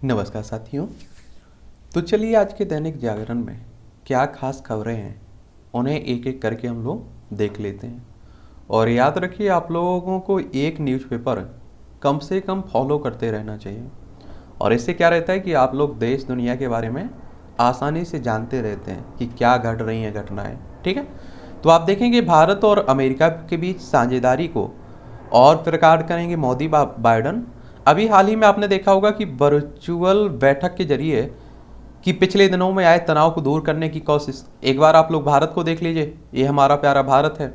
नमस्कार साथियों। तो चलिए आज के दैनिक जागरण में क्या खास खबरें हैं उन्हें एक एक करके हम लोग देख लेते हैं। और याद रखिए आप लोगों को एक न्यूज़पेपर कम से कम फॉलो करते रहना चाहिए। और इससे क्या रहता है कि आप लोग देश दुनिया के बारे में आसानी से जानते रहते हैं कि क्या घट रही हैं घटनाएं। ठीक है, तो आप देखेंगे भारत और अमेरिका के बीच साझेदारी को और प्रगाढ़ करेंगे मोदी बाइडन। अभी हाल ही में आपने देखा होगा कि वर्चुअल बैठक के जरिए कि पिछले दिनों में आए तनाव को दूर करने की कोशिश। एक बार आप लोग भारत को देख लीजिए, ये हमारा प्यारा भारत है।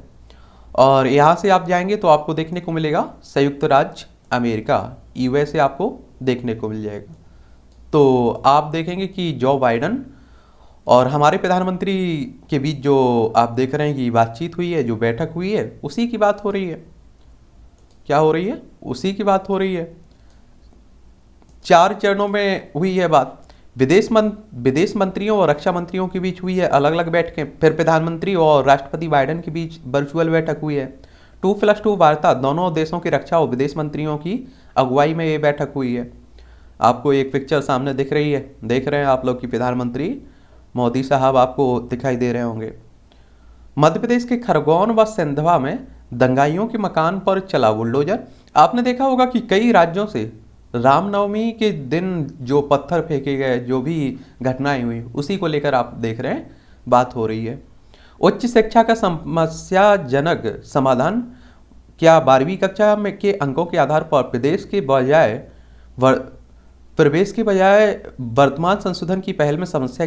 और यहाँ से आप जाएंगे तो आपको देखने को मिलेगा संयुक्त राज्य अमेरिका, यूएसए आपको देखने को मिल जाएगा। तो आप देखेंगे कि जो बाइडन और हमारे प्रधानमंत्री के बीच जो आप देख रहे हैं कि बातचीत हुई है, जो बैठक हुई है, उसी की बात हो रही है। क्या हो रही है? उसी की बात हो रही है। 4 चरणों में हुई है बात। विदेश मंत्रियों और रक्षा मंत्रियों के बीच हुई है अलग अलग बैठकें। फिर प्रधानमंत्री और राष्ट्रपति बाइडेन के बीच वर्चुअल बैठक हुई है। 2+2 वार्ता, दोनों देशों के रक्षा और विदेश मंत्रियों की अगुवाई में ये बैठक हुई है। आपको एक पिक्चर सामने दिख रही है, देख रहे हैं आप लोग कि प्रधानमंत्री मोदी साहब आपको दिखाई दे रहे होंगे। मध्य प्रदेश के खरगोन व सिंधवा में दंगाइयों के मकान पर चला बुलडोजर। आपने देखा होगा कि कई राज्यों से रामनवमी के दिन जो पत्थर फेंके गए, जो भी घटनाएं हुई, उसी को लेकर आप देख रहे हैं बात हो रही है। उच्च शिक्षा का समस्याजनक समाधान। क्या 12वीं कक्षा में के अंकों के आधार पर प्रवेश के बजाय वर्तमान संशोधन की पहल में समस्या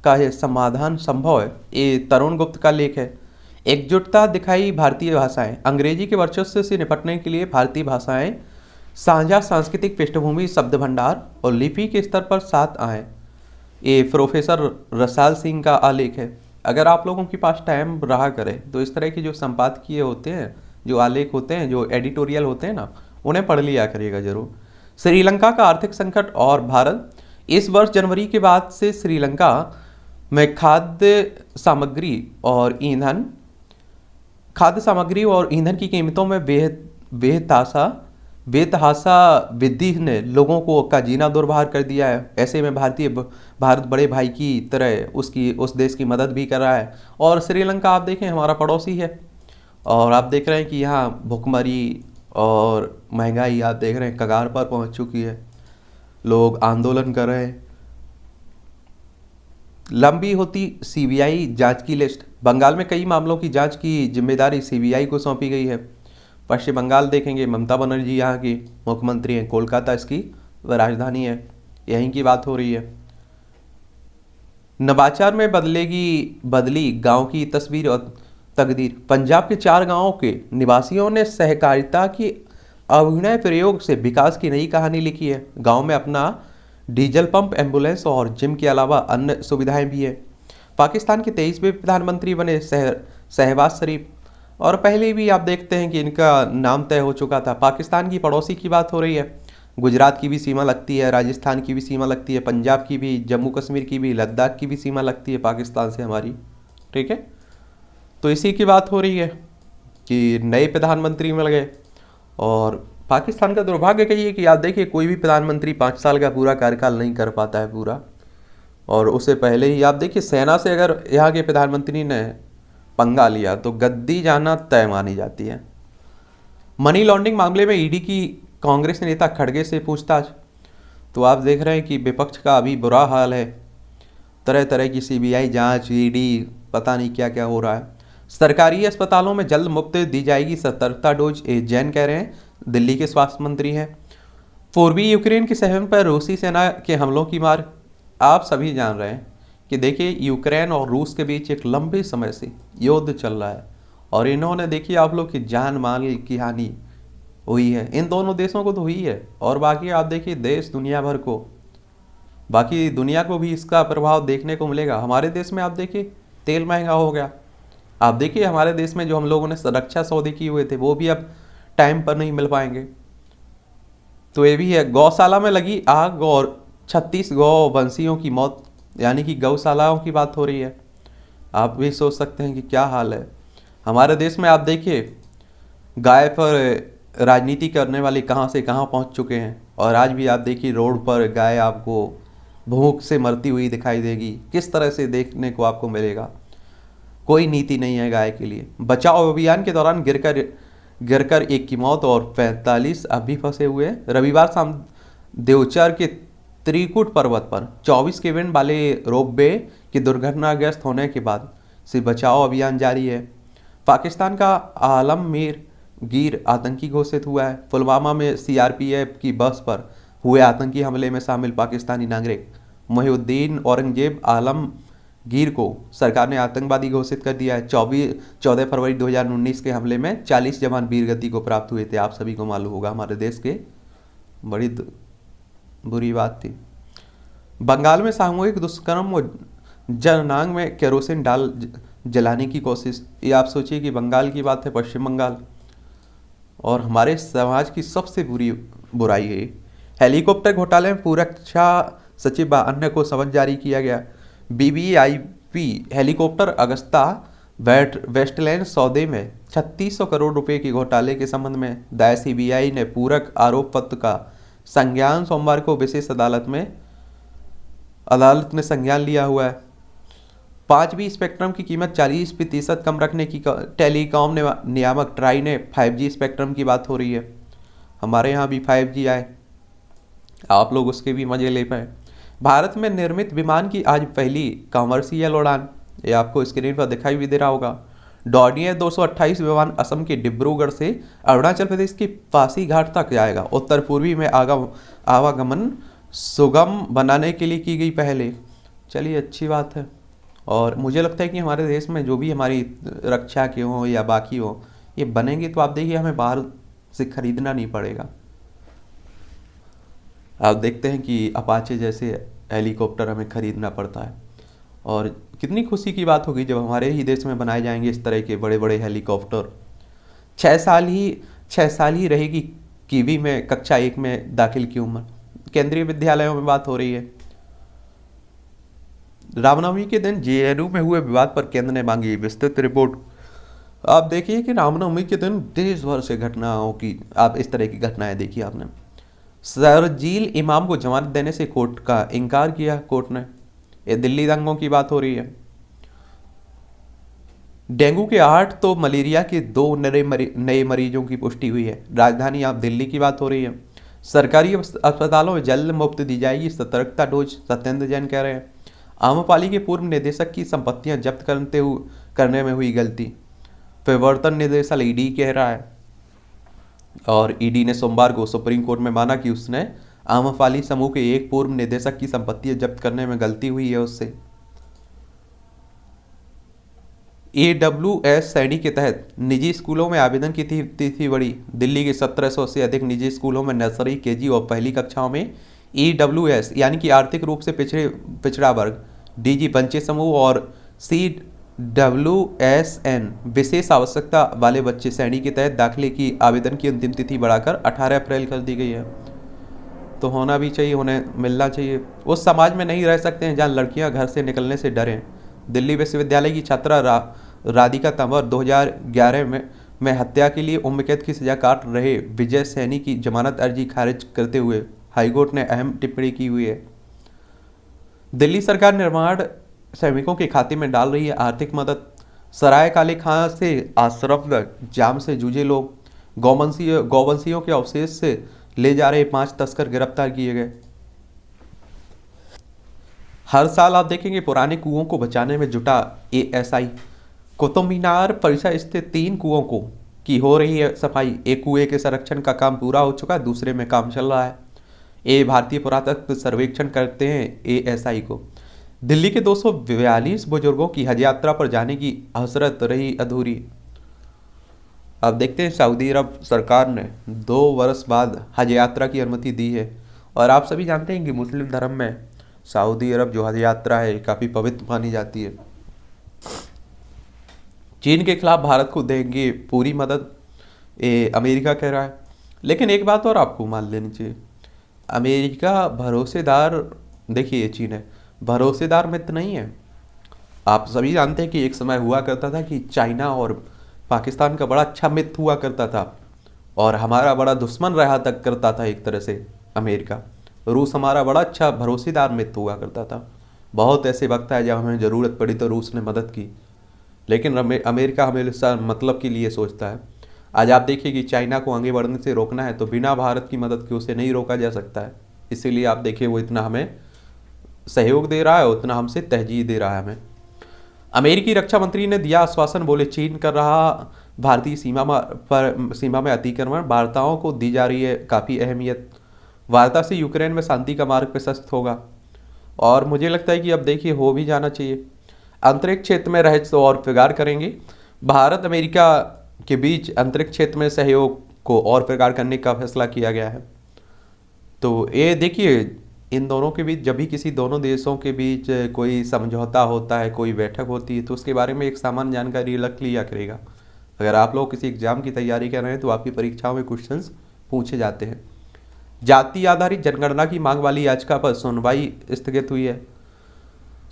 का समाधान संभव है। ये तरुण गुप्त का लेख है। एकजुटता दिखाई भारतीय भाषाएं। अंग्रेजी के वर्चस्व से निपटने के लिए भारतीय भाषाएं साझा सांस्कृतिक पृष्ठभूमि, शब्द भंडार और लिपि के स्तर पर साथ आए। ये प्रोफेसर रसाल सिंह का आलेख है। अगर आप लोगों के पास टाइम रहा करे तो इस तरह के जो संपादकीय होते हैं, जो आलेख होते हैं, जो एडिटोरियल होते हैं ना, उन्हें पढ़ लिया करिएगा जरूर। श्रीलंका का आर्थिक संकट और भारत। इस वर्ष जनवरी के बाद से श्रीलंका में खाद्य सामग्री और ईंधन की कीमतों में बेतहाशा वृद्धि ने लोगों का जीना दुर्भर कर दिया है। ऐसे में भारत बड़े भाई की तरह उस देश की मदद भी कर रहा है। और श्रीलंका आप देखें हमारा पड़ोसी है, और आप देख रहे हैं कि यहाँ भुखमरी और महंगाई आप देख रहे हैं कगार पर पहुंच चुकी है। लोग आंदोलन कर रहे हैं। लंबी होती सीबीआई जांच की लिस्ट। बंगाल में कई मामलों की जांच की जिम्मेदारी सीबीआई को सौंपी गई है। पश्चिम बंगाल देखेंगे, ममता बनर्जी यहाँ की मुख्यमंत्री हैं, कोलकाता इसकी राजधानी है, यहीं की बात हो रही है। नवाचार में बदली गांव की तस्वीर और तकदीर। पंजाब के 4 गांवों के निवासियों ने सहकारिता की अभिनव प्रयोग से विकास की नई कहानी लिखी है। गांव में अपना डीजल पंप, एम्बुलेंस और जिम के अलावा अन्य सुविधाएं भी है। पाकिस्तान के 23वें प्रधानमंत्री बने शहबाज शरीफ। और पहले भी आप देखते हैं कि इनका नाम तय हो चुका था। पाकिस्तान की पड़ोसी की बात हो रही है। गुजरात की भी सीमा लगती है, राजस्थान की भी सीमा लगती है, पंजाब की भी, जम्मू कश्मीर की भी, लद्दाख की भी सीमा लगती है पाकिस्तान से हमारी। ठीक है, तो इसी की बात हो रही है कि नए प्रधानमंत्री मिल गए। और पाकिस्तान का दुर्भाग्य कहिए कि आप देखिए कोई भी प्रधानमंत्री 5 साल का पूरा कार्यकाल नहीं कर पाता है पूरा। और उससे पहले ही आप देखिए सेना से अगर यहाँ के प्रधानमंत्री ने पंगा लिया तो गद्दी जाना तय मानी जाती है। मनी लॉन्ड्रिंग मामले में ईडी की कांग्रेस नेता खड़गे से पूछताछ। तो आप देख रहे हैं कि विपक्ष का अभी बुरा हाल है। तरह तरह की सीबीआई जांच, ईडी, पता नहीं क्या क्या हो रहा है। सरकारी अस्पतालों में जल्द मुफ्त दी जाएगी 70 डोज, जैन कह रहे हैं, दिल्ली के स्वास्थ्य मंत्री हैं। पूर्वी यूक्रेन के शहर पर रूसी सेना के हमलों की मार। आप सभी जान रहे हैं कि देखिए यूक्रेन और रूस के बीच एक लंबे समय से युद्ध चल रहा है, और इन्होंने देखिए आप लोग की जान माल की हानि हुई है। इन दोनों देशों को तो हुई है, और बाकी आप देखिए देश दुनिया भर को, बाकी दुनिया को भी इसका प्रभाव देखने को मिलेगा। हमारे देश में आप देखिए तेल महंगा हो गया। आप देखिए हमारे देश में जो हम लोगों ने रक्षा सौदे किए हुए थे वो भी अब टाइम पर नहीं मिल पाएंगे। तो ये भी है। गौशाला में लगी आग और 36 गौ वंशियों की मौत, यानी कि गौशालाओं की बात हो रही है। आप भी सोच सकते हैं कि क्या हाल है हमारे देश में। आप देखिए गाय पर राजनीति करने वाले कहां से कहां पहुंच चुके हैं। और आज भी आप देखिए रोड पर गाय आपको भूख से मरती हुई दिखाई देगी, किस तरह से देखने को आपको मिलेगा। कोई नीति नहीं है गाय के लिए। बचाव अभियान के दौरान गिरकर एक की मौत और 45 अभी फंसे हुए हैं। रविवार शाम देवचर के त्रिकुट पर्वत पर 24 केबिन वाले रोपवे की दुर्घटनाग्रस्त होने के बाद से बचाव अभियान जारी है। पाकिस्तान का आलमगीर गिर आतंकी घोषित हुआ है। पुलवामा में सीआरपीएफ की बस पर हुए आतंकी हमले में शामिल पाकिस्तानी नागरिक मोहिउद्दीन औरंगजेब आलमगीर को सरकार ने आतंकवादी घोषित कर दिया है। 14 फरवरी 2019 के हमले में 40 जवान वीरगति को प्राप्त हुए थे। आप सभी को मालूम होगा, हमारे देश के बड़ी बुरी बात थी। बंगाल में सामूहिक दुष्कर्म और जननांग में केरोसिन डाल जलाने की कोशिश। ये आप सोचिए कि बंगाल की बात है, पश्चिम बंगाल, और हमारे समाज की सबसे बुराई है। हेलीकॉप्टर घोटाले में पूरक रक्षा सचिव व अन्य को समन जारी किया गया। बीबीआईपी हेलीकॉप्टर अगस्ता वेस्टलैंड सौदे में 3600 करोड़ रुपए के घोटाले के संबंध में दायर सीबीआई ने पूरक आरोप पत्र का संज्ञान सोमवार को विशेष अदालत ने संज्ञान लिया हुआ है। 5G स्पेक्ट्रम की कीमत 40% कम रखने की टेलीकॉम नियामक ट्राई ने 5G स्पेक्ट्रम की बात हो रही है। हमारे यहाँ भी 5G आए, आप लोग उसके भी मजे ले पाए। भारत में निर्मित विमान की आज पहली कॉमर्शियल उड़ान, ये आपको स्क्रीन पर दिखाई भी दे रहा होगा। डॉर्नियर 228 विमान असम के डिब्रूगढ़ से अरुणाचल प्रदेश की पासीघाट तक जाएगा। उत्तर पूर्वी में आवागमन सुगम बनाने के लिए की गई पहले। चलिए, अच्छी बात है। और मुझे लगता है कि हमारे देश में जो भी हमारी रक्षा के हों या बाकी हो, ये बनेंगे तो आप देखिए हमें बाहर से खरीदना नहीं पड़ेगा। आप देखते हैं कि अपाचे जैसे हेलीकॉप्टर हमें खरीदना पड़ता है, और कितनी खुशी की बात होगी जब हमारे ही देश में बनाए जाएंगे इस तरह के बड़े बड़े हेलीकॉप्टर। 6 साल ही रहेगी कीवी में कक्षा 1 में दाखिल की उम्र। केंद्रीय विद्यालयों में बात हो रही है। रामनवमी के दिन जेएनयू में हुए विवाद पर केंद्र ने मांगी विस्तृत रिपोर्ट। आप देखिए कि रामनवमी के दिन देश भर से घटनाओं की, आप इस तरह की घटनाएं देखी आपने। शरजील इमाम को जमानत देने से कोर्ट का इनकार किया कोर्ट ने। ये दिल्ली दंगों की बात हो रही है। डेंगू के 8 तो मलेरिया के 2 नए मरीजों की पुष्टि हुई है। राजधानी आप दिल्ली की बात हो रही है। सरकारी अस्पतालों में जल्द मुफ्त दी जाएगी सतर्कता डोज, सत्येंद्र जैन कह रहे हैं। आम्रपाली के पूर्व निदेशक की संपत्तियां जब्त करने में हुई गलती, प्रवर्तन निदेशालय ईडी कह रहा है। और ईडी ने सोमवार को सुप्रीम कोर्ट में माना कि उसने आम्रपाली समूह के एक पूर्व निदेशक की संपत्तियां जब्त करने में गलती हुई है उससे। AWS श्रेणी के तहत निजी स्कूलों में आवेदन की तिथि बढ़ी। दिल्ली के 1700 से अधिक निजी स्कूलों में नर्सरी, केजी और पहली कक्षाओं में EWS यानी कि आर्थिक रूप से पिछड़ा वर्ग, DG वंचित समूह और CWSN विशेष आवश्यकता वाले बच्चे श्रेणी के तहत दाखिले की आवेदन की अंतिम तिथि बढ़ाकर 18 अप्रैल कर दी गई है। तो होना भी चाहिए, उन्हें मिलना चाहिए। उस समाज में नहीं रह सकते हैं जहाँ लड़कियां घर से निकलने से डरें। दिल्ली विश्वविद्यालय की छात्रा राधिका तंवर 2011 में हत्या के लिए उम्र कैद की सजा काट रहे विजय सैनी की जमानत अर्जी खारिज करते हुए हाईकोर्ट ने अहम टिप्पणी की हुई है। दिल्ली सरकार निर्माण श्रमिकों के खाते में डाल रही है आर्थिक मदद। सराय काले खां से आश्रम तक जाम से जूझे लोग। गौवंशियों के अवशेष से ले जा रहे 5 तस्कर गिरफ्तार किए गए। हर साल आप देखेंगे पुराने कुओं को बचाने में जुटा ASI। कुतुब मीनार परिसर स्थित 3 कुओं की हो रही है सफाई। एक कुएं के संरक्षण का काम पूरा हो चुका है, दूसरे में काम चल रहा है। ये भारतीय पुरातत्व सर्वेक्षण करते हैं ASI को। दिल्ली के 242 बुजुर्गों की हज यात्रा पर जाने की हसरत रही अधूरी। अब देखते हैं सऊदी अरब सरकार ने 2 वर्ष बाद हज यात्रा की अनुमति दी है। और आप सभी जानते हैं कि मुस्लिम धर्म में सऊदी अरब जो हज यात्रा है काफ़ी पवित्र मानी जाती है। चीन के खिलाफ भारत को देंगे पूरी मदद, ये अमेरिका कह रहा है। लेकिन एक बात और आपको मान लेनी चाहिए, अमेरिका भरोसेदार, देखिए चीन है, भरोसेदार मित्र नहीं है। आप सभी जानते हैं कि एक समय हुआ करता था कि चाइना और पाकिस्तान का बड़ा अच्छा मित्र हुआ करता था और हमारा बड़ा दुश्मन रहा तक करता था एक तरह से। अमेरिका। रूस हमारा बड़ा अच्छा भरोसेदार मित्र हुआ करता था। बहुत ऐसे वक्त है जब हमें ज़रूरत पड़ी तो रूस ने मदद की, लेकिन अमेरिका हमेशा मतलब के लिए सोचता है। आज आप देखिए कि चाइना को आगे बढ़ने से रोकना है तो बिना भारत की मदद के उसे नहीं रोका जा सकता है। इसीलिए आप देखिए वो इतना हमें सहयोग दे रहा है, उतना हमसे तरजीह दे रहा है हमें। अमेरिकी रक्षा मंत्री ने दिया आश्वासन, बोले चीन कर रहा भारतीय सीमा में अतिक्रमण, वार्ताओं को दी जा रही है काफ़ी अहमियत। वार्ता से यूक्रेन में शांति का मार्ग प्रशस्त होगा, और मुझे लगता है कि अब देखिए हो भी जाना चाहिए। अंतरिक्ष क्षेत्र में रहस्य और प्रगाढ़ करेंगे। भारत अमेरिका के बीच अंतरिक्ष क्षेत्र में सहयोग को और प्रगाढ़ करने का फैसला किया गया है। तो ये देखिए, इन दोनों के बीच जब भी किसी दोनों देशों के बीच कोई समझौता होता है, कोई बैठक होती है, तो उसके बारे में एक सामान्य जानकारी रख लिया करेगा। अगर आप लोग किसी एग्जाम की तैयारी कर रहे हैं तो आपकी परीक्षाओं में क्वेश्चंस पूछे जाते हैं। जाति आधारित जनगणना की मांग वाली याचिका पर सुनवाई स्थगित हुई है।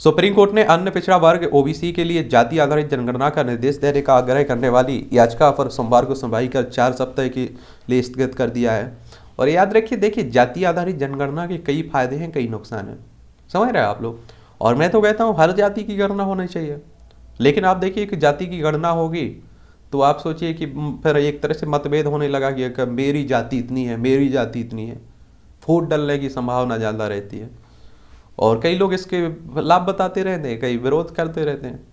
सुप्रीम कोर्ट ने अन्य पिछड़ा वर्ग ओबीसी के लिए जाति आधारित जनगणना का निर्देश देने का आग्रह करने वाली याचिका पर सोमवार को सुनवाई कर 4 सप्ताह के लिए स्थगित कर दिया है। और याद रखिए, देखिए जाति आधारित जनगणना के कई फायदे हैं, कई नुकसान हैं, समझ रहे हैं आप लोग। और मैं तो कहता हूँ हर जाति की गणना होनी चाहिए, लेकिन आप देखिए कि जाति की गणना होगी तो आप सोचिए कि फिर एक तरह से मतभेद होने लगा कि मेरी जाति इतनी है, मेरी जाति इतनी है, फूट डलने की संभावना ज़्यादा रहती है। और कई लोग इसके लाभ बताते रहते हैं, कई विरोध करते रहते हैं।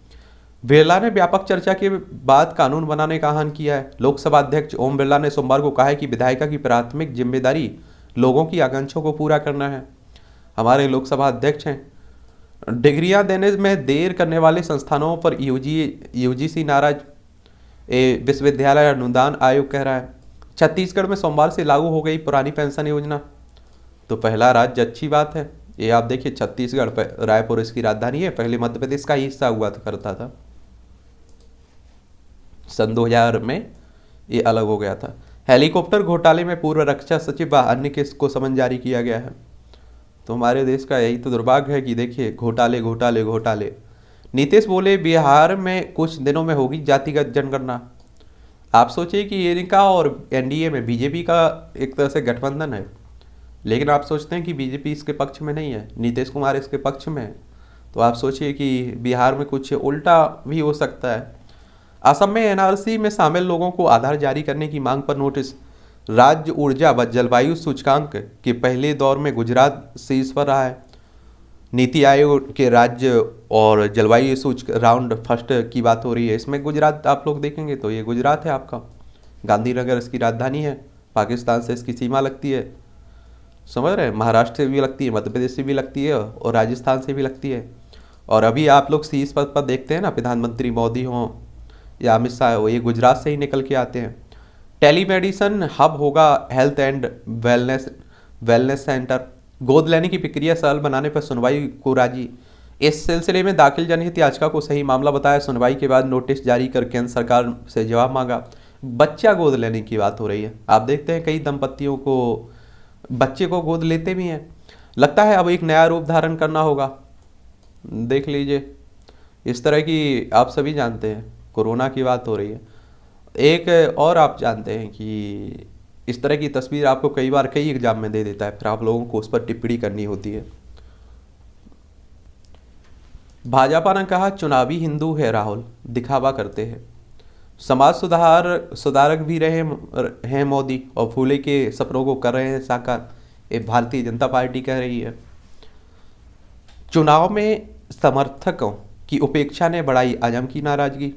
बिरला ने व्यापक चर्चा के बाद कानून बनाने का आह्वान किया है। लोकसभा अध्यक्ष ओम बिरला ने सोमवार को कहा है कि विधायिका की प्राथमिक जिम्मेदारी लोगों की आकांक्षाओं को पूरा करना है। हमारे लोकसभा अध्यक्ष हैं। डिग्रियां देने में देर करने वाले संस्थानों पर यूजीसी नाराज, विश्वविद्यालय अनुदान आयोग कह रहा है। छत्तीसगढ़ में सोमवार से लागू हो गई पुरानी पेंशन योजना, तो पहला राज्य, अच्छी बात है। ये आप देखिए छत्तीसगढ़, रायपुर इसकी राजधानी है, पहले मध्य प्रदेश का ही हिस्सा हुआ करता था। सन 2000 में ये अलग हो गया था। हेलीकॉप्टर घोटाले में पूर्व रक्षा सचिव व अन्य को समन जारी किया गया है। तो हमारे देश का यही तो दुर्भाग्य है कि देखिए घोटाले घोटाले घोटाले। नीतीश बोले बिहार में कुछ दिनों में होगी जातिगत जनगणना। आप सोचिए कि ये इनका और एनडीए में बीजेपी का एक तरह से गठबंधन है, लेकिन आप सोचते हैं कि बीजेपी इसके पक्ष में नहीं है, नीतीश कुमार इसके पक्ष में है। तो आप सोचिए कि बिहार में कुछ उल्टा भी हो सकता है। असम में एनआरसी में शामिल लोगों को आधार जारी करने की मांग पर नोटिस। राज्य ऊर्जा व जलवायु सूचकांक के पहले दौर में गुजरात शीर्ष पर रहा है। नीति आयोग के राज्य और जलवायु सूचक राउंड फर्स्ट की बात हो रही है, इसमें गुजरात आप लोग देखेंगे तो ये गुजरात है आपका। गांधीनगर इसकी राजधानी है, पाकिस्तान से इसकी सीमा लगती है, समझ रहे हैं। महाराष्ट्र से भी लगती है, मध्य प्रदेश से भी लगती है और राजस्थान से भी लगती है। और अभी आप लोग शीर्ष पद पर देखते हैं ना, प्रधानमंत्री मोदी हों या अमित शाह हो, ये गुजरात से ही निकल के आते हैं। टेलीमेडिसिन हब होगा हेल्थ एंड वेलनेस सेंटर। गोद लेने की प्रक्रिया सरल बनाने पर सुनवाई को राजी। इस सिलसिले में दाखिल जनहित याचिका को सही मामला बताया। सुनवाई के बाद नोटिस जारी कर केंद्र सरकार से जवाब मांगा। बच्चा गोद लेने की बात हो रही है। आप देखते हैं कई दंपतियों को बच्चे को गोद लेते भी हैं। लगता है अब एक नया रूप धारण करना होगा, देख लीजिए। इस तरह की आप सभी जानते हैं कोरोना की बात हो रही है। एक और आप जानते हैं कि इस तरह की तस्वीर आपको कई बार कई एग्जाम में दे देता है, फिर आप लोगों को उस पर टिप्पणी करनी होती है। भाजपा ने कहा चुनावी हिंदू है राहुल, दिखावा करते हैं। समाज सुधारक भी रहे हैं मोदी और फूले के सपनों को कर रहे हैं साकार, ये भारतीय जनता पार्टी कह रही है। चुनाव में समर्थकों की उपेक्षा ने बढ़ाई आजम की नाराजगी।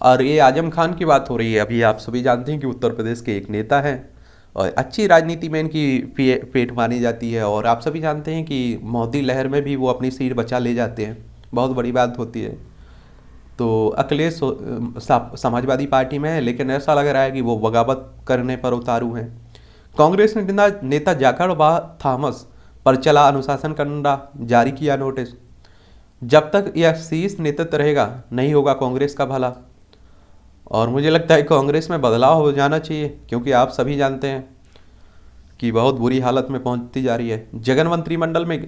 और ये आजम खान की बात हो रही है। अभी आप सभी जानते हैं कि उत्तर प्रदेश के एक नेता हैं और अच्छी राजनीति में इनकी पेट मानी जाती है। और आप सभी जानते हैं कि मोदी लहर में भी वो अपनी सीट बचा ले जाते हैं, बहुत बड़ी बात होती है। तो अखिलेश समाजवादी पार्टी में है, लेकिन ऐसा लग रहा है कि वो बगावत करने पर उतारू हैं। कांग्रेस नेता जाखड़ व थॉमस पर चला अनुशासन करना, जारी किया नोटिस। जब तक यह शीर्ष नेतृत्व रहेगा नहीं होगा कांग्रेस का भला। और मुझे लगता है कांग्रेस में बदलाव हो जाना चाहिए, क्योंकि आप सभी जानते हैं कि बहुत बुरी हालत में पहुंचती जा रही है। जगन मंत्रिमंडल में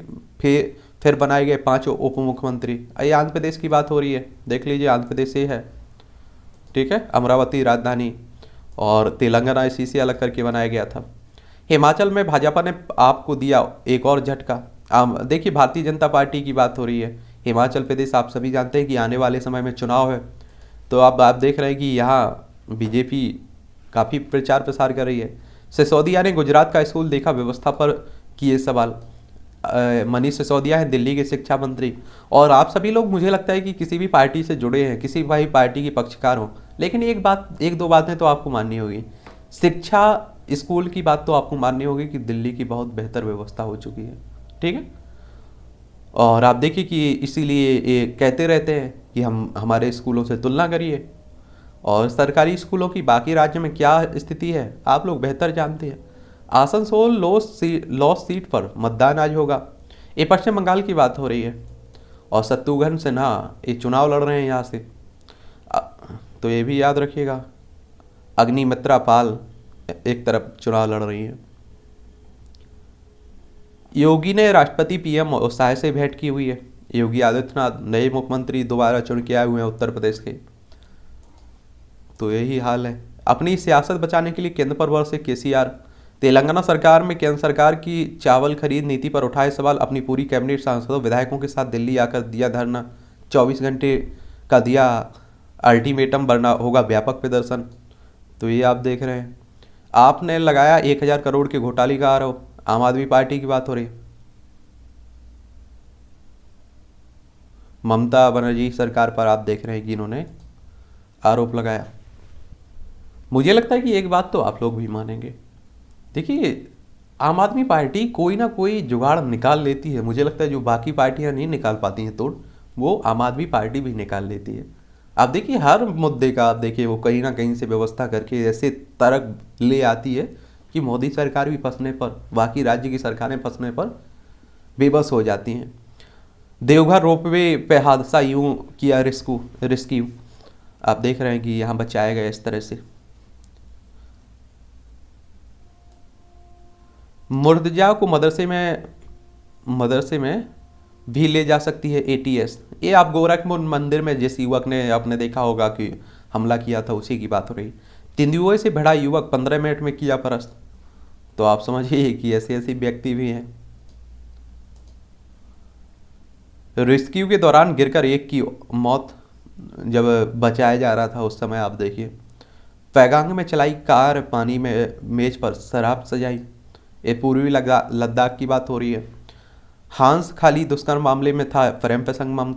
फिर बनाए गए 5 उप मुख्यमंत्री। ये आंध्र प्रदेश की बात हो रही है, देख लीजिए आंध्र प्रदेश से है, ठीक है, अमरावती राजधानी, और तेलंगाना इसी से अलग करके बनाया गया था। हिमाचल में भाजपा ने आपको दिया एक और झटका। देखिए, भारतीय जनता पार्टी की बात हो रही है। हिमाचल प्रदेश आप सभी जानते हैं कि आने वाले समय में चुनाव है, तो अब आप देख रहे हैं कि यहाँ बीजेपी काफ़ी प्रचार प्रसार कर रही है। सिसोदिया ने गुजरात का स्कूल देखा व्यवस्था पर किए सवाल। मनीष सिसोदिया है दिल्ली के शिक्षा मंत्री, और आप सभी लोग मुझे लगता है कि किसी भी पार्टी से जुड़े हैं, किसी भी पार्टी के पक्षकार हो, लेकिन एक दो बातें तो आपको माननी होगी। शिक्षा स्कूल की बात तो आपको माननी होगी कि दिल्ली की बहुत बेहतर व्यवस्था हो चुकी है, ठीक है। और आप देखिए कि इसीलिए ये कहते रहते हैं कि हम हमारे स्कूलों से तुलना करिए, और सरकारी स्कूलों की बाकी राज्य में क्या स्थिति है आप लोग बेहतर जानते हैं। आसनसोल लॉस सीट पर मतदान आज होगा। ये पश्चिम बंगाल की बात हो रही है, और शत्रुघ्न सिन्हा ये चुनाव लड़ रहे हैं यहाँ से, तो ये भी याद रखिएगा। अग्निमित्रा पाल एक तरफ चुनाव लड़ रही हैं। योगी ने राष्ट्रपति पीएम शाह से भेंट की हुई है। योगी आदित्यनाथ नए मुख्यमंत्री दोबारा चुन के आए हुए हैं उत्तर प्रदेश के, तो यही हाल है। अपनी सियासत बचाने के लिए केंद्र पर बरसे केसीआर। तेलंगाना सरकार में केंद्र सरकार की चावल खरीद नीति पर उठाए सवाल। अपनी पूरी कैबिनेट सांसदों विधायकों के साथ दिल्ली आकर दिया धरना। 24 घंटे का दिया अल्टीमेटम, वरना होगा व्यापक प्रदर्शन। तो ये आप देख रहे हैं। आपने लगाया 1000 करोड़ के घोटाले का आरोप। आम आदमी पार्टी की बात हो रही है। ममता बनर्जी सरकार पर आप देख रहे हैं कि इन्होंने आरोप लगाया। मुझे लगता है कि एक बात तो आप लोग भी मानेंगे। देखिए, आम आदमी पार्टी कोई ना कोई जुगाड़ निकाल लेती है। मुझे लगता है जो बाकी पार्टियां नहीं निकाल पाती हैं तोड़, वो आम आदमी पार्टी भी निकाल लेती है। आप देखिए, हर मुद्दे का आप देखिए वो कहीं ना कहीं से व्यवस्था करके ऐसे तर्क ले आती है कि मोदी सरकार भी फंसने पर, बाकी राज्य की सरकारें फंसने पर बेबस हो जाती हैं। देवघर रोपवे पे हादसा यूं किया रेस्क्यू। आप देख रहे हैं कि यहाँ बचाया गया इस तरह से। मुर्तजा को मदरसे में भी ले जा सकती है एटीएस। ये आप गोरखपुर मंदिर में जिस युवक ने आपने देखा होगा कि हमला किया था, उसी की बात हो रही। तेंदुए से भिड़ा युवक 15 मिनट में किया परास्त। तो आप समझिए कि ऐसे ऐसे व्यक्ति भी हैं। रेस्क्यू के दौरान गिरकर एक की मौत, जब बचाया जा रहा था उस समय आप देखिए। पैगांग में चलाई कार, पानी में मेज पर शराब सजाई। ये पूर्वी लद्दाख की बात हो रही है। हांस खाली दुष्कर्म मामले में था प्रेम प्रसंग।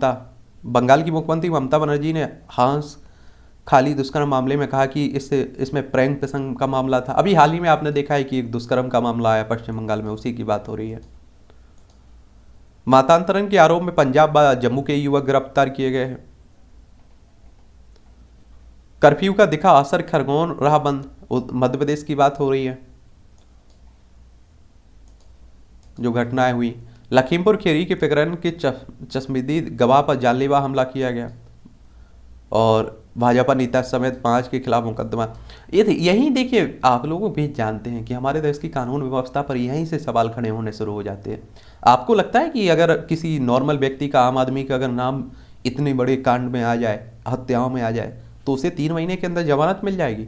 बंगाल की मुख्यमंत्री ममता बनर्जी ने हांस खाली दुष्कर्म मामले में कहा कि इसमें प्रेम प्रसंग का मामला था। अभी हाल ही में आपने देखा है कि एक दुष्कर्म का मामला आया पश्चिम बंगाल में, उसी की बात हो रही है। मतांतरण के आरोप में पंजाब व जम्मू के युवक गिरफ्तार किए गए हैं। कर्फ्यू का दिखा असर, खरगोन रहा बंद। मध्य प्रदेश की बात हो रही है जो घटनाएं हुई। लखीमपुर खीरी के प्रकरण के चश्मदीद गवाह पर जानलेवा हमला किया गया, और भाजपा नेता समेत 5 के खिलाफ मुकदमा। यही देखिए, आप लोग भी जानते हैं कि हमारे देश की कानून व्यवस्था पर यहीं से सवाल खड़े होने शुरू हो जाते हैं। आपको लगता है कि अगर किसी नॉर्मल व्यक्ति का, आम आदमी का अगर नाम इतने बड़े कांड में आ जाए, हत्याओं में आ जाए, तो उसे 3 महीने के अंदर जमानत मिल जाएगी?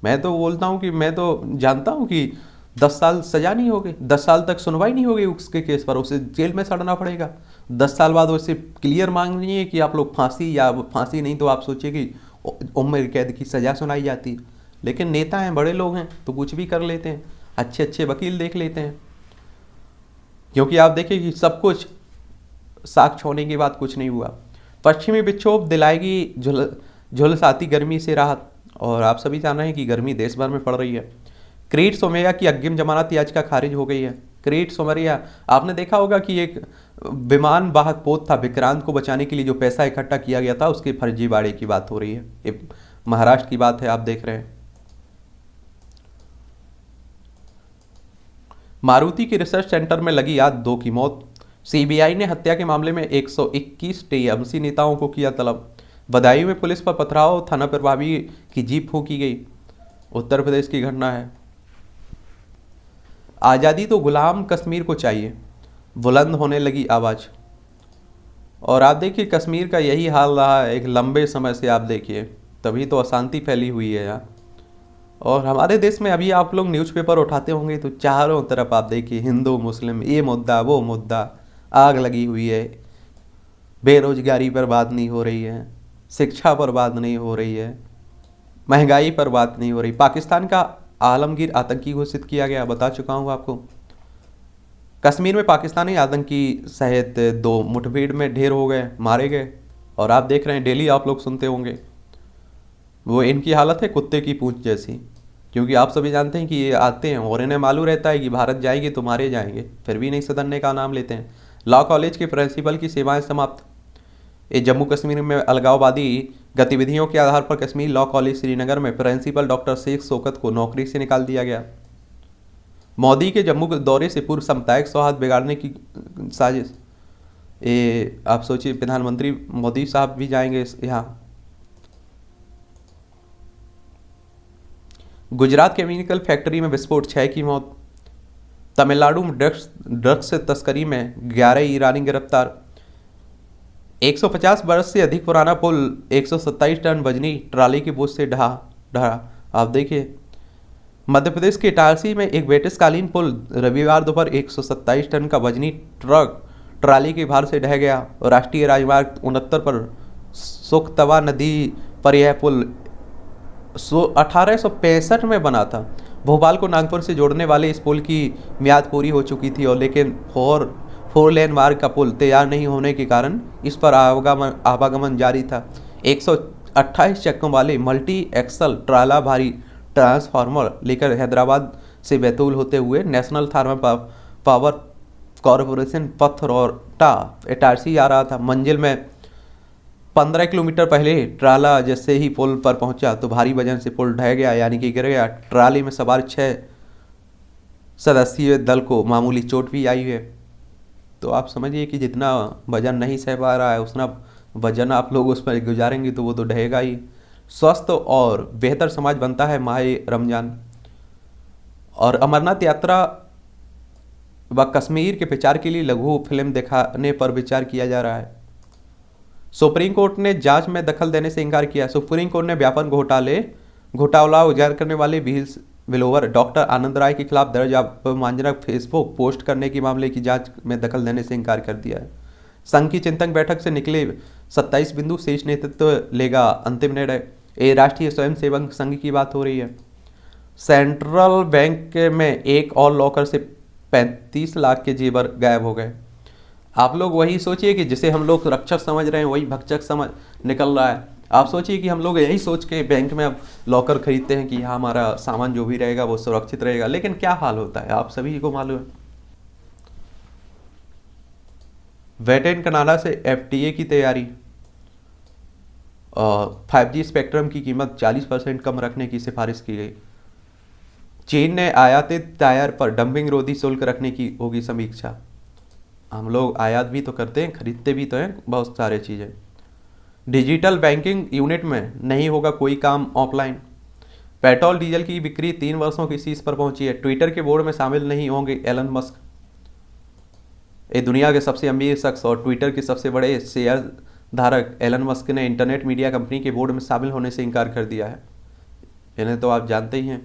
मैं तो बोलता हूँ कि मैं तो जानता हूँ कि 10 साल सजा नहीं होगी, 10 साल तक सुनवाई नहीं होगी उसके केस पर, उसे जेल में सड़ना पड़ेगा। 10 साल बाद उसे क्लियर मांगनी है कि आप लोग फांसी, या फांसी नहीं तो आप सोचिए कि उम्र कैद की सज़ा सुनाई जाती है। लेकिन नेता हैं, बड़े लोग हैं, तो कुछ भी कर लेते हैं, अच्छे अच्छे वकील देख लेते हैं। क्योंकि आप देखिए कि सब कुछ साक्ष्य होने के बाद कुछ नहीं हुआ। पश्चिमी विक्षोभ दिलाएगी झुलसाती गर्मी से राहत, और आप सभी जान रहे हैं कि गर्मी देश भर में पड़ रही है। किरीट सोमैया की अग्रिम जमानत याचिका खारिज हो गई है। किरीट सोमैया, आपने देखा होगा कि एक विमान वाहक पोत था, विक्रांत को बचाने के लिए जो पैसा इकट्ठा किया गया था, उसके फर्जीवाड़े की बात हो रही है। ये महाराष्ट्र की बात है, आप देख रहे हैं। मारुति के रिसर्च सेंटर में लगी आग, 2 की मौत। सीबीआई ने हत्या के मामले में 121 टीएमसी नेताओं को किया तलब। बदायूं में पुलिस पर पथराव, थाना प्रभारी की जीप फूंकी गई। उत्तर प्रदेश की घटना है। आज़ादी तो गुलाम कश्मीर को चाहिए, बुलंद होने लगी आवाज़। और आप देखिए, कश्मीर का यही हाल रहा है एक लंबे समय से। आप देखिए, तभी तो अशांति फैली हुई है यहाँ। और हमारे देश में अभी आप लोग न्यूज़पेपर उठाते होंगे तो चारों तरफ आप देखिए हिंदू मुस्लिम, ये मुद्दा वो मुद्दा, आग लगी हुई है। बेरोजगारी पर बात नहीं हो रही है, शिक्षा पर बात नहीं हो रही है, महंगाई पर बात नहीं हो रही। पाकिस्तान का आलमगीर आतंकी घोषित किया गया, बता चुका हूँ आपको। कश्मीर में पाकिस्तानी आतंकी सहित 2 मुठभेड़ में ढेर हो गए, मारे गए। और आप देख रहे हैं, डेली आप लोग सुनते होंगे, वो इनकी हालत है कुत्ते की पूंछ जैसी। क्योंकि आप सभी जानते हैं कि ये आते हैं और इन्हें मालूम रहता है कि भारत जाएंगे तो मारे जाएंगे, फिर भी नहीं सदनने का नाम लेते हैं। लॉ कॉलेज के प्रिंसिपल की सेवाएं समाप्त। ये जम्मू कश्मीर में अलगाववादी गतिविधियों के आधार पर कश्मीर लॉ कॉलेज श्रीनगर में प्रिंसिपल डॉक्टर शेख शौकत को नौकरी से निकाल दिया गया। मोदी के जम्मू के दौरे से पूर्व सामुदायिक सौहार्द बिगाड़ने की साजिश। ये आप सोचिए, प्रधानमंत्री मोदी साहब भी जाएंगे यहाँ। गुजरात केमिकल फैक्ट्री में विस्फोट, 6 की मौत। तमिलनाडु में ड्रग्स से तस्करी में 11 ईरानी गिरफ्तार। 150 वर्ष से अधिक पुराना पुल 127 टन वजनी ट्राली के बोझ से ढहा। आप देखिए, मध्य प्रदेश के इटारसी में एक ब्रिटिशकालीन पुल रविवार दोपहर 127 टन का वजनी ट्रक ट्राली के भार से ढह गया। और राष्ट्रीय राजमार्ग 69 पर सुखतवा नदी पर यह पुल 1865 में बना था। भोपाल को नागपुर से जोड़ने वाले इस पुल की मियाद पूरी हो चुकी थी, और लेकिन फोर लेन मार्ग का पुल तैयार नहीं होने के कारण इस पर आवागमन जारी था। 128 चक्कों वाले मल्टी एक्सल ट्राला भारी ट्रांसफार्मर लेकर हैदराबाद से बैतूल होते हुए National Thermal Power Corporation Pathrota Itarsi आ रहा था। मंजिल में 15 किलोमीटर पहले ट्राला जैसे ही पुल पर पहुंचा तो भारी वजन से पुल ढह गया, यानी कि गिर गया। ट्राली में सवार 6 सदस्यीय दल को मामूली चोट भी आई है। तो आप समझिए कि जितना वजन नहीं सह पा रहा है उतना वजन आप लोग उस पर गुजारेंगे तो वो तो ढहेगा ही। स्वस्थ और बेहतर समाज बनता है माह रमजान। और अमरनाथ यात्रा व कश्मीर के प्रचार के लिए लघु फिल्म दिखाने पर विचार किया जा रहा है। सुप्रीम कोर्ट ने जांच में दखल देने से इनकार किया। सुप्रीम कोर्ट ने व्यापक घोटाला उजागर करने वाले विलोवर डॉक्टर आनंद राय के खिलाफ दर्ज अपमानजनक फेसबुक पोस्ट करने के मामले की जांच में दखल देने से इनकार कर दिया है। संघ की चिंतक बैठक से निकले 27 बिंदु, शेष नेतृत्व लेगा अंतिम निर्णय। ये राष्ट्रीय स्वयंसेवक संघ की बात हो रही है। सेंट्रल बैंक में एक और लॉकर से 35 लाख के जेवर गायब हो गए। आप लोग वही सोचिए कि जिसे हम लोग रक्षक समझ रहे हैं वही भक्षक समझ निकल रहा है। आप सोचिए कि हम लोग यही सोच के बैंक में अब लॉकर खरीदते हैं कि यहाँ हमारा सामान जो भी रहेगा वो सुरक्षित रहेगा, लेकिन क्या हाल होता है आप सभी को मालूम है। वेटेन कनाडा से FTA की तैयारी और 5G स्पेक्ट्रम की कीमत 40% कम रखने की सिफारिश की गई। चीन ने आयातित टायर पर डंपिंग रोधी शुल्क रखने की होगी समीक्षा। हम लोग आयात भी तो करते हैं, खरीदते भी तो हैं बहुत सारे चीज़ें। डिजिटल बैंकिंग यूनिट में नहीं होगा कोई काम ऑफलाइन। पेट्रोल डीजल की बिक्री 3 वर्षों की शीर्ष पर पहुंची है। ट्विटर के बोर्ड में शामिल नहीं होंगे एलन मस्क। ये दुनिया के सबसे अमीर शख्स और ट्विटर के सबसे बड़े शेयर धारक एलन मस्क ने इंटरनेट मीडिया कंपनी के बोर्ड में शामिल होने से इनकार कर दिया है। इन्हें तो आप जानते ही हैं।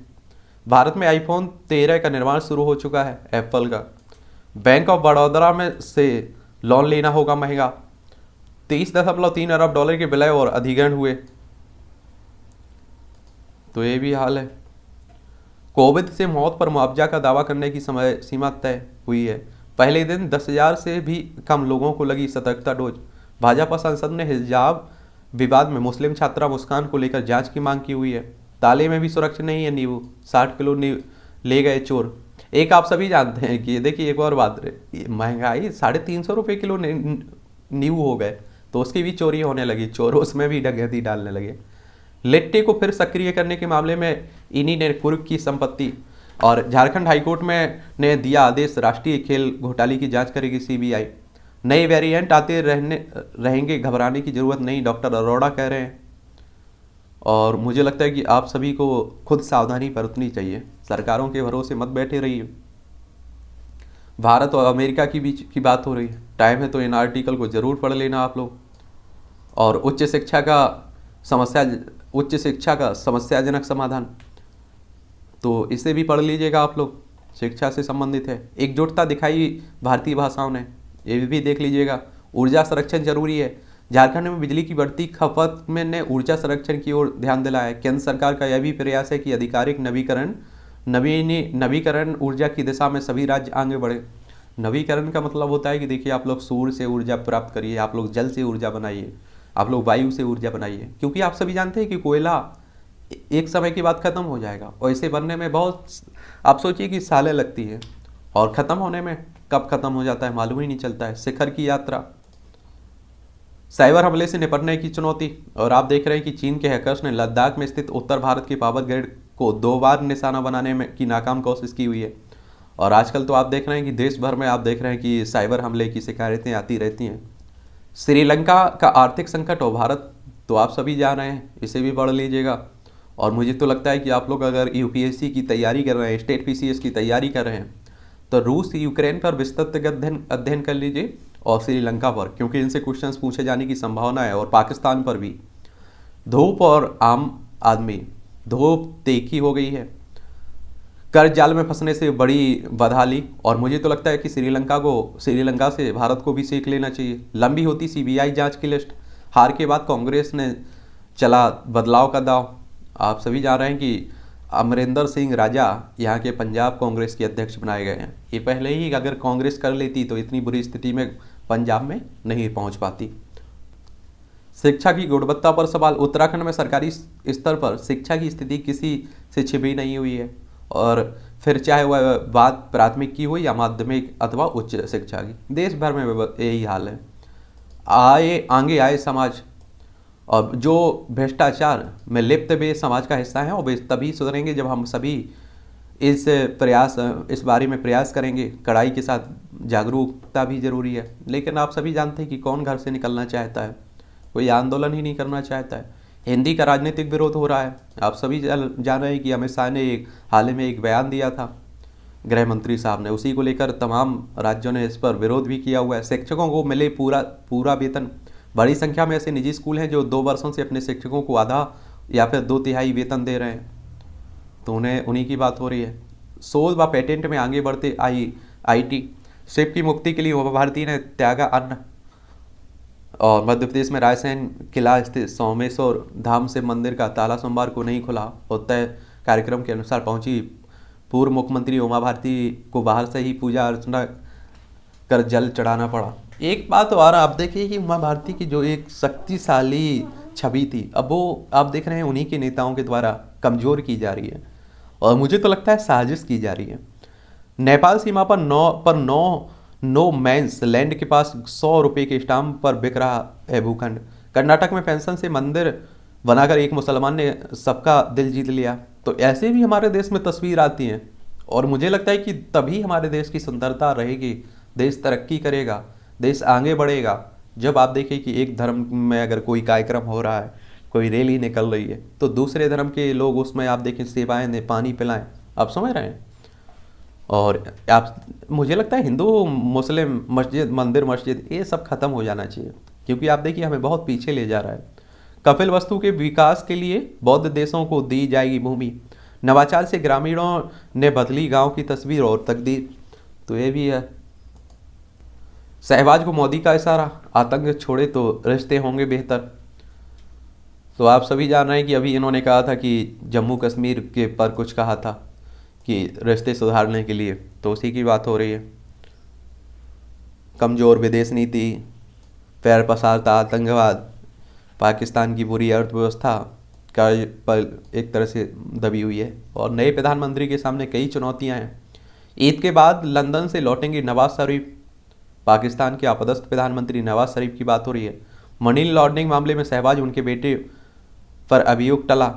भारत में iPhone 13 का निर्माण शुरू हो चुका है एप्पल का। बैंक ऑफ बड़ौदा में से लोन लेना होगा महंगा। 30.3 अरब डॉलर के विलय और अधिग्रहण हुए। तो ये भी हाल है। कोविड से मौत पर मुआवजा का दावा करने की समय सीमा तय हुई है। पहले दिन 10,000 से भी कम लोगों को लगी सतर्कता डोज। भाजपा सांसद ने हिजाब विवाद में मुस्लिम छात्रा मुस्कान को लेकर जांच की मांग की हुई है। ताले में भी सुरक्षित नहीं है नींबू, 60 किलो ले गए चोर। एक आप सभी जानते हैं कि देखिए एक और बात, महंगाई 350 रुपये किलो नींबू हो गए तो उसकी भी चोरी होने लगी, चोर उसमें भी डकैती डालने लगे। लिट्टी को फिर सक्रिय करने के मामले में इन्हीं ने कुर्क की संपत्ति। और झारखंड हाईकोर्ट में ने दिया आदेश, राष्ट्रीय खेल घोटाले की जांच करेगी CBI। नए वेरिएंट आते रहेंगे, घबराने की जरूरत नहीं, डॉक्टर अरोड़ा कह रहे हैं। और मुझे लगता है कि आप सभी को खुद सावधानी बरतनी चाहिए, सरकारों के भरोसे मत बैठे रहिए। भारत और अमेरिका की बीच की बात हो रही है, टाइम है तो इन आर्टिकल को जरूर पढ़ लेना आप लोग। और उच्च शिक्षा का समस्याजनक समाधान। तो इसे भी पढ़ लीजिएगा आप लोग, शिक्षा से संबंधित है। एकजुटता दिखाई भारतीय भाषाओं ने, ये भी देख लीजिएगा। ऊर्जा संरक्षण जरूरी है, झारखंड में बिजली की बढ़ती खपत में ने ऊर्जा संरक्षण की ओर ध्यान दिलाया है। केंद्र सरकार का यह भी प्रयास है कि आधिकारिक नवीकरण ऊर्जा की दिशा में सभी राज्य आगे बढ़े। नवीकरण का मतलब होता है कि देखिए, आप लोग सूर्य से ऊर्जा प्राप्त करिए, आप लोग जल से ऊर्जा बनाइए, आप लोग वायु से ऊर्जा बनाइए, क्योंकि आप सभी जानते हैं कि कोयला एक समय के बाद ख़त्म हो जाएगा और इसे बनने में बहुत, आप सोचिए कि सालें लगती है, और ख़त्म होने में कब ख़त्म हो जाता है मालूम ही नहीं चलता है। शिखर की यात्रा, साइबर हमले से निपटने की चुनौती, और आप देख रहे हैं कि चीन के हैकर्स ने लद्दाख में स्थित उत्तर भारत के पावर ग्रिड को 2 बार निशाना बनाने में की नाकाम कोशिश की हुई है। और आजकल तो आप देख रहे हैं कि देश भर में आप देख रहे हैं कि साइबर हमले की शिकायतें आती रहती हैं। श्रीलंका का आर्थिक संकट और भारत, तो आप सभी जान रहे हैं, इसे भी पढ़ लीजिएगा। और मुझे तो लगता है कि आप लोग अगर यूपीएससी की तैयारी कर रहे हैं, स्टेट पीसीएस की तैयारी कर रहे हैं, तो रूस यूक्रेन पर विस्तृत अध्ययन कर लीजिए, और श्रीलंका पर, क्योंकि इनसे क्वेश्चंस पूछे जाने की संभावना है, और पाकिस्तान पर भी। धूप और आम आदमी, धूप तीखी हो गई है, कर्ज जाल में फंसने से बड़ी बदहाली, और मुझे तो लगता है कि श्रीलंका से भारत को भी सीख लेना चाहिए। लंबी होती सीबीआई जांच की लिस्ट, हार के बाद कांग्रेस ने चला बदलाव का दाव। आप सभी जान रहे हैं कि अमरिंदर सिंह राजा यहाँ के पंजाब कांग्रेस के अध्यक्ष बनाए गए हैं। ये पहले ही अगर कांग्रेस कर लेती तो इतनी बुरी स्थिति में पंजाब में नहीं पहुँच पाती। शिक्षा की गुणवत्ता पर सवाल, उत्तराखंड में सरकारी स्तर पर शिक्षा की स्थिति किसी से छिपी नहीं हुई है, और फिर चाहे वह बात प्राथमिक की हो या माध्यमिक अथवा उच्च शिक्षा की, देश भर में यही हाल है। आगे आए समाज, और जो भ्रष्टाचार में लिप्त वे समाज का हिस्सा हैं, और वे तभी सुधरेंगे जब हम सभी इस बारे में प्रयास करेंगे। कड़ाई के साथ जागरूकता भी जरूरी है, लेकिन आप सभी जानते हैं कि कौन घर से निकलना चाहता है, कोई आंदोलन ही नहीं करना चाहता है। हिंदी का राजनीतिक विरोध हो रहा है, आप सभी जान रहे हैं कि अमित शाह ने हाल ही में एक बयान दिया था, गृह मंत्री साहब ने, उसी को लेकर तमाम राज्यों ने इस पर विरोध भी किया हुआ है। शिक्षकों को मिले पूरा वेतन, बड़ी संख्या में ऐसे निजी स्कूल हैं जो 2 वर्षों से अपने शिक्षकों को आधा या फिर 2/3 वेतन दे रहे हैं, तो उन्हीं की बात हो रही है। शोध व पेटेंट में आगे बढ़ते आईटी, शिव की मुक्ति के लिए उमा भारती ने त्यागा अन्न, और मध्य प्रदेश में रायसेन किला स्थित सोमेश्वर धाम से मंदिर का ताला सोमवार को नहीं खुला, और तय कार्यक्रम के अनुसार पहुंची पूर्व मुख्यमंत्री उमा भारती को बाहर से ही पूजा अर्चना कर जल चढ़ाना पड़ा। एक बात और आप देखिए कि उमा भारती की जो एक शक्तिशाली छवि थी, अब वो आप देख रहे हैं उन्हीं के नेताओं के द्वारा कमज़ोर की जा रही है, और मुझे तो लगता है साजिश की जा रही है। नेपाल सीमा पर नो मैंस लैंड के पास 100 रुपये के स्टाम्प पर बिक रहा है भूखंड। कर्नाटक में पेंशन से मंदिर बनाकर एक मुसलमान ने सबका दिल जीत लिया। तो ऐसे भी हमारे देश में तस्वीर आती हैं, और मुझे लगता है कि तभी हमारे देश की सुंदरता रहेगी, देश तरक्की करेगा, देश आगे बढ़ेगा, जब आप देखें कि एक धर्म में अगर कोई कार्यक्रम हो रहा है, कोई रैली निकल रही है, तो दूसरे धर्म के लोग उसमें आप देखें सेवाएं दें, पानी पिलाएं, आप समझ रहे हैं। और आप, मुझे लगता है हिंदू मुस्लिम मंदिर मस्जिद ये सब खत्म हो जाना चाहिए, क्योंकि आप देखिए हमें बहुत पीछे ले जा रहा है। कपिल वस्तु के विकास के लिए बौद्ध देशों को दी जाएगी भूमि, नवाचार से ग्रामीणों ने बदली गांव की तस्वीर और तकदीर, तो ये भी है। शहबाज को मोदी का इशारा, आतंक छोड़े तो रिश्ते होंगे बेहतर। तो आप सभी जान रहे हैं कि अभी इन्होंने कहा था कि जम्मू कश्मीर के पर कुछ कहा था कि रिश्ते सुधारने के लिए, तो उसी की बात हो रही है। कमज़ोर विदेश नीति, पैर पसारता आतंकवाद, पाकिस्तान की बुरी अर्थव्यवस्था का पर एक तरह से दबी हुई है, और नए प्रधानमंत्री के सामने कई चुनौतियां हैं। ईद के बाद लंदन से लौटेंगे नवाज शरीफ, पाकिस्तान के अपदस्थ प्रधानमंत्री नवाज शरीफ की बात हो रही है। मनी लॉन्ड्रिंग मामले में शहबाज उनके बेटे पर अभियोग टला,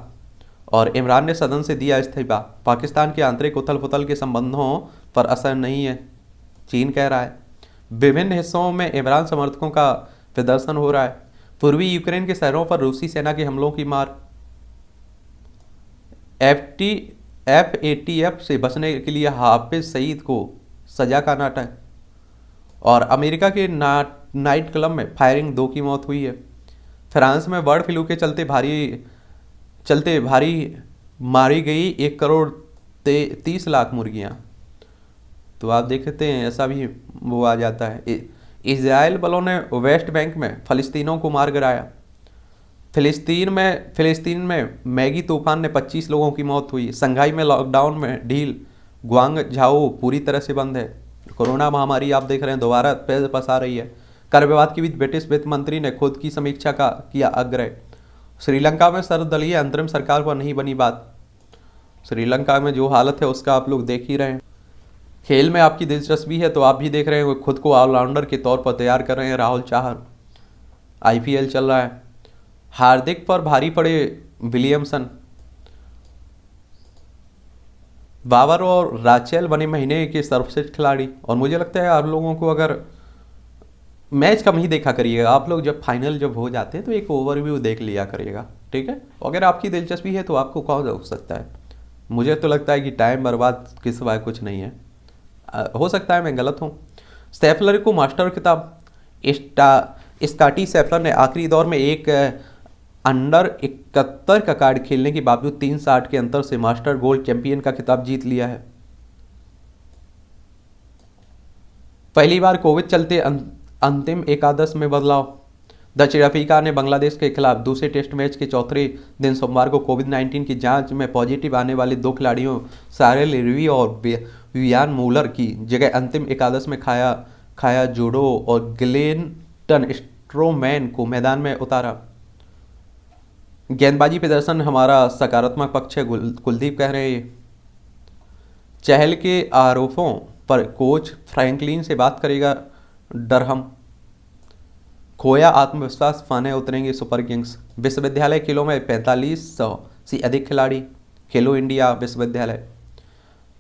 और इमरान ने सदन से दिया इस्तीफा। पाकिस्तान के आंतरिक उथल पुथल के संबंधों पर असर नहीं है, चीन कह रहा है। विभिन्न हिस्सों में इमरान समर्थकों का प्रदर्शन हो रहा है। पूर्वी यूक्रेन के शहरों पर रूसी सेना के हमलों की मार। FATF से बचने के लिए हाफिज सईद को सजा का नाटक, और अमेरिका के नाइट क्लब में फायरिंग, 2 की मौत हुई है। फ्रांस में बर्ड फ्लू के चलते भारी मारी गई 1 करोड़ 30 लाख मुर्गियाँ। तो आप देखते हैं ऐसा भी वो आ जाता है। इजराइल बलों ने वेस्ट बैंक में फ़लस्तीनों को मार गिराया। फ़िलिस्तीन में मैगी तूफान ने 25 लोगों की मौत हुई। संघाई में लॉकडाउन में ढील, ग्वांगझाओ पूरी तरह से बंद है। कोरोना महामारी आप देख रहे हैं दोबारा पैर पसा रही है। कर विवाद के बीच ब्रिटिश वित्त मंत्री ने खुद की समीक्षा का किया आग्रह। श्रीलंका में सर्वदलीय अंतरिम सरकार पर नहीं बनी बात। श्रीलंका में जो हालत है उसका आप लोग देख ही रहे हैं। खेल में आपकी दिलचस्पी है तो आप भी देख रहे हैं, खुद को ऑलराउंडर के तौर पर तैयार कर रहे हैं राहुल चाहर। आईपीएल चल रहा है। हार्दिक पर भारी पड़े विलियमसन। बाबर और राचेल बने महीने के सर्वश्रेष्ठ खिलाड़ी। और मुझे लगता है आप लोगों को अगर मैच कम ही देखा करिएगा, आप लोग जब फाइनल जब हो जाते हैं तो एक ओवरव्यू देख लिया करिएगा, ठीक है। अगर आपकी दिलचस्पी है तो आपको कौन हो सकता है। मुझे तो लगता है कि टाइम बर्बाद के सिवाय कुछ नहीं है। हो सकता है मैं गलत हूँ। सैफलर को मास्टर खिताब। स्कॉटी सैफलर ने आखिरी दौर में एक अंडर 71 का कार्ड खेलने के बावजूद 360 के अंतर से मास्टर गोल्ड चैंपियन का खिताब जीत लिया है। पहली बार कोविड चलते अंतिम एकादश में बदलाव। दक्षिण अफ्रीका ने बांग्लादेश के खिलाफ दूसरे टेस्ट मैच के चौथे दिन सोमवार को कोविड-19 की जांच में पॉजिटिव आने वाले 2 खिलाड़ियों सारेल रिवी और वियान मूलर की जगह अंतिम एकादश में खाया जूडो और ग्लेनटन स्ट्रोमैन को मैदान में उतारा। गेंदबाजी प्रदर्शन हमारा सकारात्मक पक्ष है, कुलदीप कह रहे हैं। चहल के आरोपों पर कोच फ्रैंकलिन से बात करेगा डरहम। खोया आत्मविश्वास पाने उतरेंगे सुपर किंग्स। विश्वविद्यालय खेलों में 4500 से अधिक खिलाड़ी। खेलो इंडिया विश्वविद्यालय।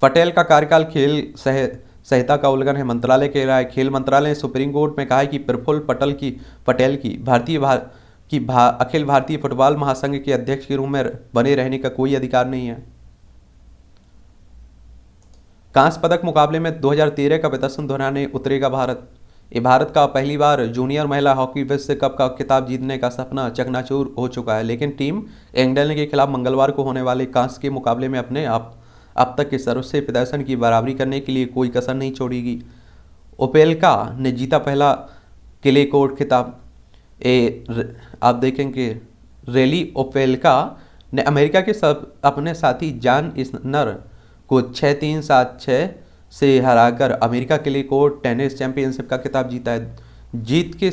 पटेल का कार्यकाल खेल संहिता का उल्लंघन है, मंत्रालय कह रहा है। खेल मंत्रालय ने सुप्रीम कोर्ट में कहा है कि प्रफुल्ल पटेल की अखिल भारतीय फुटबॉल महासंघ के अध्यक्ष के रूप में बने रहने का कोई अधिकार नहीं है। कांस्य पदक मुकाबले में 2013 का प्रदर्शन दोहराने उतरेगा भारत। ये भारत का पहली बार जूनियर महिला हॉकी विश्व कप का खिताब जीतने का सपना चकनाचूर हो चुका है, लेकिन टीम इंग्लैंड के खिलाफ मंगलवार को होने वाले कांस्य के मुकाबले में अपने अब तक के सर्वश्रेष्ठ प्रदर्शन की बराबरी करने के लिए कोई कसर नहीं छोड़ेगी। ओपेलका ने जीता पहला किले कोर्ट खिताब। आप देखेंगे रेली ओपेलका ने अमेरिका के अपने साथी जान इस्नर को 6-3, 7-6 से हराकर अमेरिका के लिए कोर्ट टेनिस चैंपियनशिप का खिताब जीता है। जीत के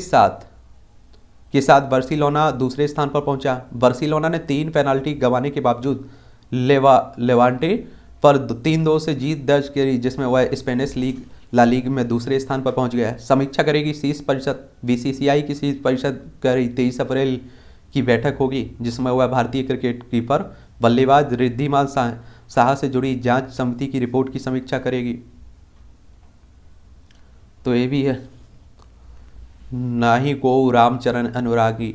साथ बार्सिलोना दूसरे स्थान पर पहुंचा। बार्सिलोना ने 3 पेनाल्टी गंवाने के बावजूद लेवांटे पर 3-2 से जीत दर्ज करी, जिसमें वह स्पेनिश ला लीग में दूसरे स्थान पर पहुंच गया। समीक्षा करेगी शीर्ष परिषद। बीसीसीआई की शीर्ष परिषद करी 23 अप्रैल की बैठक होगी, जिसमें वह भारतीय क्रिकेट कीपर बल्लेबाज रिद्धिमान शाह से जुड़ी जांच समिति की रिपोर्ट की समीक्षा करेगी। तो ये भी है ना ही को रामचरण अनुरागी।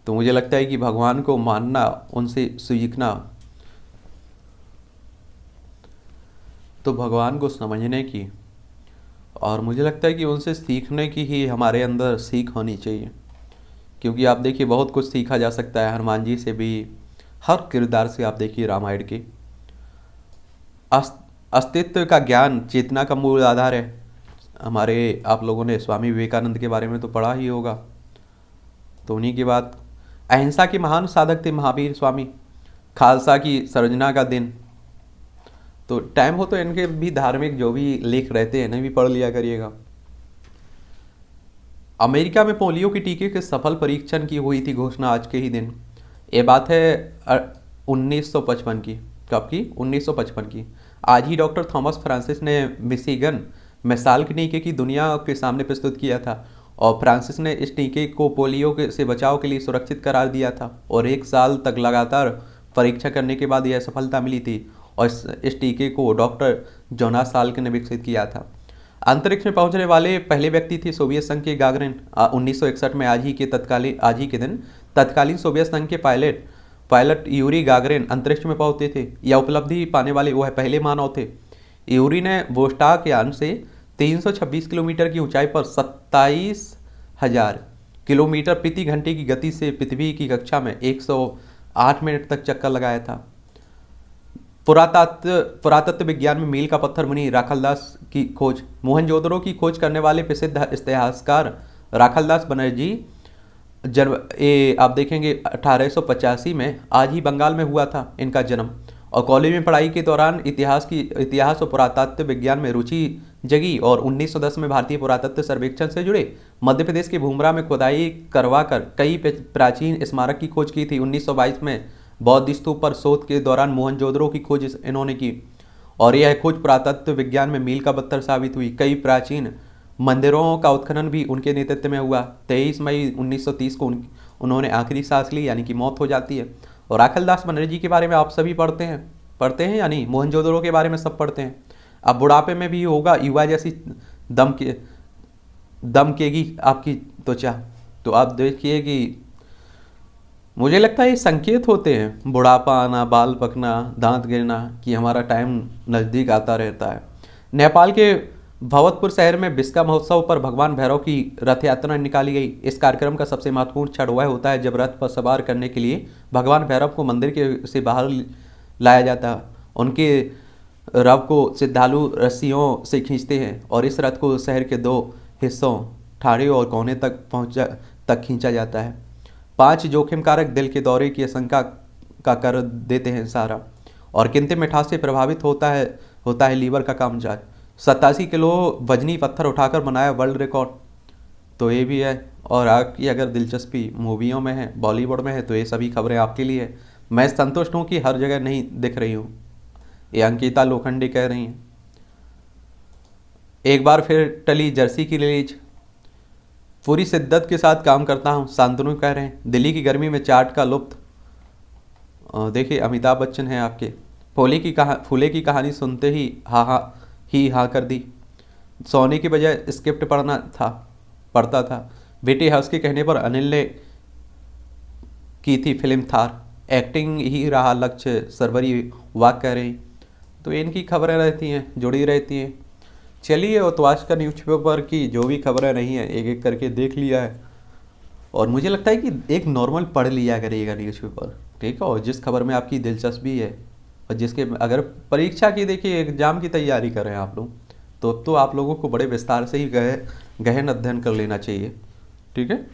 तो मुझे लगता है कि भगवान को मानना, उनसे सीखना, तो भगवान को समझने की और मुझे लगता है कि उनसे सीखने की ही हमारे अंदर सीख होनी चाहिए। क्योंकि आप देखिए बहुत कुछ सीखा जा सकता है हनुमान जी से भी, हर किरदार से। आप देखिए रामायण के अस्तित्व का ज्ञान चेतना का मूल आधार है। हमारे आप लोगों ने स्वामी विवेकानंद के बारे में तो पढ़ा ही होगा। तो उन्हीं की बात। अहिंसा के महान साधक थे महावीर स्वामी। खालसा की सर्जना का दिन। तो टाइम हो तो इनके भी धार्मिक जो भी लेख रहते हैं इन्हें भी पढ़ लिया करिएगा। अमेरिका में पोलियो के टीके के सफल परीक्षण की हुई थी घोषणा आज के ही दिन। ये बात है 1955 की। कब की? 1955 की। आज ही डॉक्टर थॉमस फ्रांसिस ने मिशिगन में साल्क टीके की दुनिया के सामने प्रस्तुत किया था और फ्रांसिस ने इस टीके को पोलियो से बचाव के लिए सुरक्षित करार दिया था और 1 साल तक लगातार परीक्षा करने के बाद यह सफलता मिली थी और इस टीके को डॉक्टर जोनास साल्क ने विकसित किया था। अंतरिक्ष में पहुंचने वाले पहले व्यक्ति थे सोवियत संघ के गागरिन। 1961 में आज ही के दिन तत्कालीन सोवियत संघ के पायलट यूरी गागरिन अंतरिक्ष में पहुंचे थे। यह उपलब्धि पाने वाले वह पहले मानव थे। यूरी ने वोस्टाक यान से 326 किलोमीटर की ऊंचाई पर 27,000 किलोमीटर प्रति घंटे की गति से पृथ्वी की कक्षा में 108 मिनट तक चक्कर लगाया था। पुरातत्व विज्ञान में मील का पत्थर मुनि राखलदास की खोज। मोहनजोदड़ो की खोज करने वाले प्रसिद्ध इतिहासकार राखलदास बनर्जी आप देखेंगे 1885 में आज ही बंगाल में हुआ था इनका जन्म। और कॉलेज में पढ़ाई के दौरान इतिहास और पुरातत्व विज्ञान में रुचि जगी और 1910 में भारतीय पुरातत्व सर्वेक्षण से जुड़े मध्य प्रदेश के भूमरा में खुदाई करवाकर कई प्राचीन स्मारक की खोज की थी। 1922 में बौद्ध स्तूप पर शोध के दौरान मोहनजोदड़ो की खोज इन्होंने की और यह खोज पुरातत्व विज्ञान में मील का पत्थर साबित हुई। कई प्राचीन मंदिरों का उत्खनन भी उनके नेतृत्व में हुआ। 23 मई 1930 को उन्होंने आखिरी सांस ली, यानी कि मौत हो जाती है। और राखलदास बनर्जी के बारे में आप सभी पढ़ते हैं यानी मोहनजोदड़ो के बारे में सब पढ़ते हैं। अब बुढ़ापे में भी होगा युवा जैसी दमकेगी आपकी त्वचा। तो आप देखिए कि मुझे लगता है ये संकेत होते हैं, बुढ़ापा आना, बाल पकना, दांत गिरना, कि हमारा टाइम नज़दीक आता रहता है। नेपाल के भवतपुर शहर में बिस्का महोत्सव पर भगवान भैरव की रथ यात्रा निकाली गई। इस कार्यक्रम का सबसे महत्वपूर्ण क्षण वह होता है जब रथ पर सवार करने के लिए भगवान भैरव को मंदिर के से बाहर लाया जाता है। उनके रव को श्रद्धालु रस्सियों से खींचते हैं और इस रथ को शहर के 2 हिस्सों ठाणे और कोने तक खींचा जाता है। 5 जोखिम कारक दिल के दौरे की आशंका का कर देते हैं सारा, और किंतु मिठास से प्रभावित होता है लीवर का कामकाज। 87 किलो वजनी पत्थर उठाकर बनाया वर्ल्ड रिकॉर्ड, तो ये भी है। और आपकी अगर दिलचस्पी मूवियों में है, बॉलीवुड में है, तो ये सभी खबरें आपके लिए है। मैं संतुष्ट हूँ कि हर जगह नहीं दिख रही हूँ, ये अंकिता लोखंडे कह रही हैं। एक बार फिर टली जर्सी की रिलीज, पूरी शिद्दत के साथ काम करता हूँ, शांतनु कह रहे हैं। दिल्ली की गर्मी में चाट का लुत्फ। देखिए अमिताभ बच्चन है आपके। फूले की कहानी सुनते ही हाँ कर दी। सोने की बजाय स्क्रिप्ट पढ़ता था। बेटे हाउस के कहने पर अनिल ने की थी फिल्म थार, एक्टिंग ही रहा लक्ष्य, सरवरी वाक कह रही। तो इनकी खबरें रहती हैं, जुड़ी रहती हैं। चलिए, और तो आज का न्यूज़पेपर की जो भी खबरें रही हैं एक एक करके देख लिया है, और मुझे लगता है कि एक नॉर्मल पढ़ लिया करिएगा न्यूज़पेपर, ठीक है। और जिस खबर में आपकी दिलचस्पी है और जिसके अगर परीक्षा की, देखिए एग्ज़ाम की तैयारी कर रहे हैं आप लोग, तो आप लोगों को बड़े विस्तार से ही गहन अध्ययन कर लेना चाहिए, ठीक है।